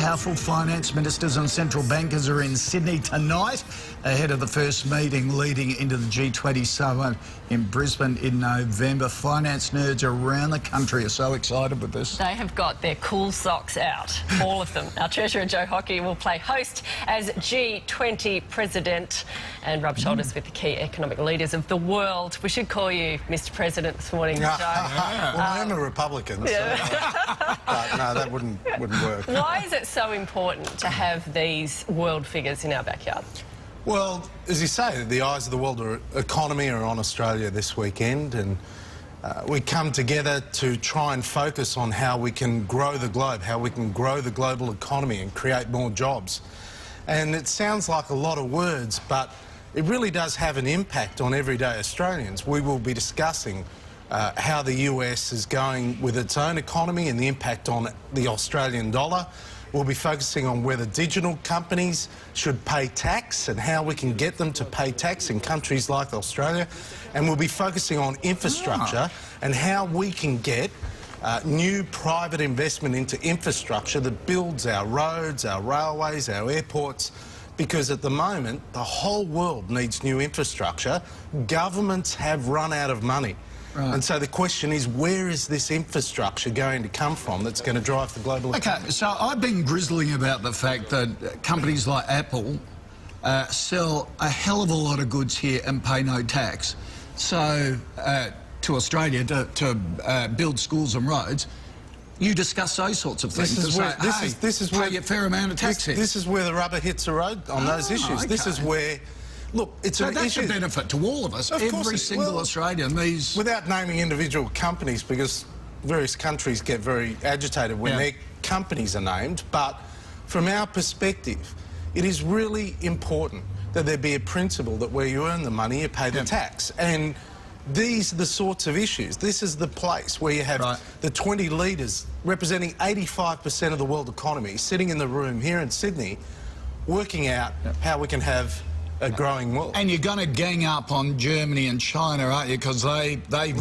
powerful finance ministers and central bankers are in Sydney tonight ahead of the first meeting leading into the G20 summit in Brisbane in November. Finance nerds around the country are so excited with this. They have got their cool socks out, all of them. Our Treasurer Joe Kochie will play host as G20 president and rub shoulders with the key economic leaders of the world. We should call you Mr. President this morning, Joe. Well, I am a Republican, so, but no, that wouldn't work. Why is it so important to have these world figures in our backyard? Well, as you say, the eyes of the world economy are on Australia this weekend, and we come together to try and focus on how we can grow the globe, how we can grow the global economy and create more jobs. And it sounds like a lot of words, but it really does have an impact on everyday Australians. We will be discussing how the US is going with its own economy and the impact on the Australian dollar. We'll be focusing on whether digital companies should pay tax and how we can get them to pay tax in countries like Australia. And we'll be focusing on infrastructure and how we can get new private investment into infrastructure that builds our roads, our railways, our airports, because at the moment the whole world needs new infrastructure. Governments have run out of money. Right. And so the question is, where is this infrastructure going to come from that's going to drive the global economy? Okay, so I've been grizzling about the fact that companies like Apple sell a hell of a lot of goods here and pay no tax. So to Australia to build schools and roads, you discuss those sorts of things. This is where pay a fair amount of tax here. This is where the rubber hits the road on those issues. Okay. This is where... Look, it's so that's a benefit to all of us. Every single Australian. These, without naming individual companies, because various countries get very agitated when their companies are named, but from our perspective, it is really important that there be a principle that where you earn the money, you pay the tax. And these are the sorts of issues. This is the place where you have the 20 leaders representing 85% of the world economy sitting in the room here in Sydney, working out how we can have a growing world. And you're going to gang up on Germany and China, aren't you? Because we're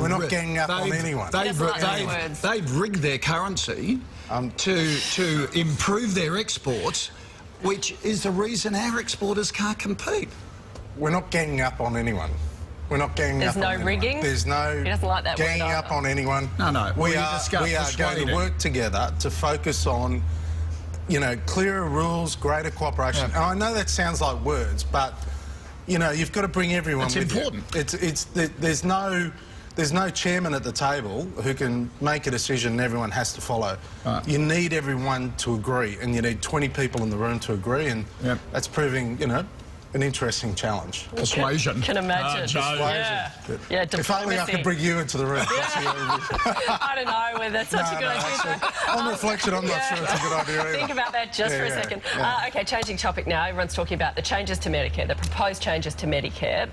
not ganging up on anyone. They've rigged their currency to improve their exports, which is the reason our exporters can't compete. We're not ganging up on anyone. We're not ganging up on anyone. There's no rigging? There's no he doesn't like that ganging up on anyone. No. We are going to work together to focus on, you know, clearer rules, greater cooperation. And I know that sounds like words, but, you know, you've got to bring everyone with important. you. There's no chairman at the table who can make a decision and everyone has to follow. You need everyone to agree, and you need 20 people in the room to agree, and that's proving, you know, an interesting challenge. Persuasion. Can imagine. Yeah, if only I could bring you into the room. I don't know whether that's such a good idea. On reflection, I'm not sure it's a good idea either. Think about that just for a second. OK, changing topic now. Everyone's talking about the changes to Medicare, the proposed changes to Medicare.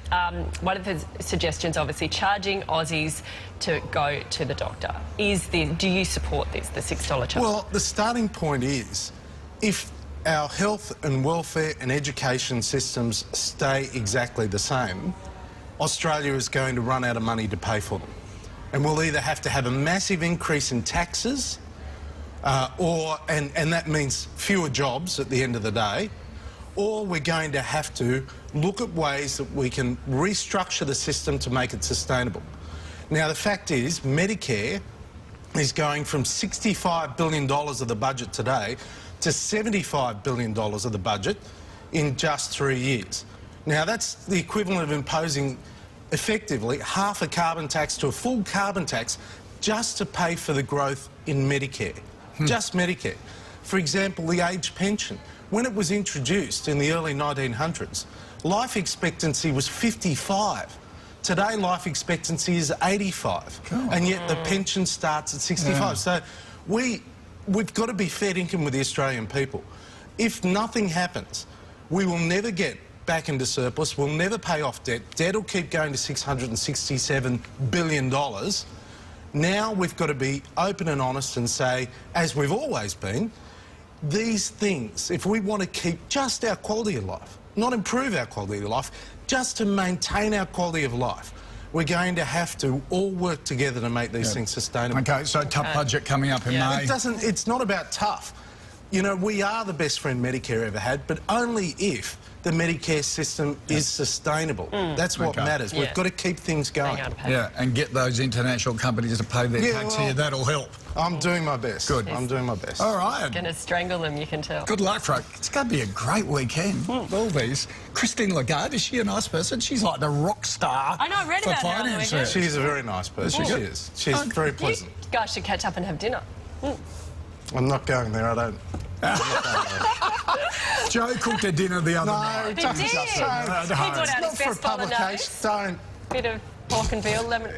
One of the suggestions, obviously, charging Aussies to go to the doctor. Do you support this, the $6 charge? Well, the starting point is, if our health and welfare and education systems stay exactly the same, Australia is going to run out of money to pay for them. And we'll either have to have a massive increase in taxes, and that means fewer jobs at the end of the day, or we're going to have to look at ways that we can restructure the system to make it sustainable. Now, the fact is, Medicare is going from $65 billion of the budget today to $75 billion of the budget in just 3 years. Now, that's the equivalent of imposing, effectively, half a carbon tax to a full carbon tax just to pay for the growth in Medicare. Just Medicare. For example, the age pension. When it was introduced in the early 1900s, life expectancy was 55. Today, life expectancy is 85. And yet the pension starts at 65. So we've got to be fair dinkum with the Australian people. If nothing happens, we will never get back into surplus, we'll never pay off debt. Debt will keep going to $667 billion. Now we've got to be open and honest and say, as we've always been, these things, if we want to keep just our quality of life, not improve our quality of life, just to maintain our quality of life, we're going to have to all work together to make these things sustainable. OK, so tough budget coming up in May. It's not about tough. you know, we are the best friend Medicare ever had, but only if the Medicare system is sustainable. That's what matters. Yeah. We've got to keep things going. Hang on, Pat. Yeah, and get those international companies to pay their tax here. That'll help. I'm doing my best. Good. I'm doing my best. All right. Going to strangle them, you can tell. Good luck, Frank. It's going to be a great weekend. All these. Christine Lagarde, is she a nice person? She's like the rock star. I know, I read for about her on the finance. weekend. She's a very nice person. She is. She's very pleasant. You guys should catch up and have dinner. I'm not going there. I don't. Joe cooked a dinner the other night. He did. He brought out Not his for a best bolognese. publication. Don't. Bit of pork and veal, lemon.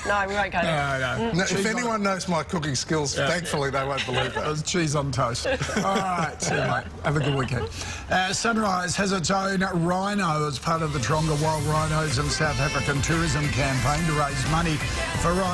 No, we won't go there. No. No, if anyone knows my cooking skills, thankfully they won't believe It that. was cheese on toast. All right, see you, mate. Have a good weekend. Sunrise has its own rhino as part of the Taronga Wild Rhinos and South African Tourism campaign to raise money for rhino.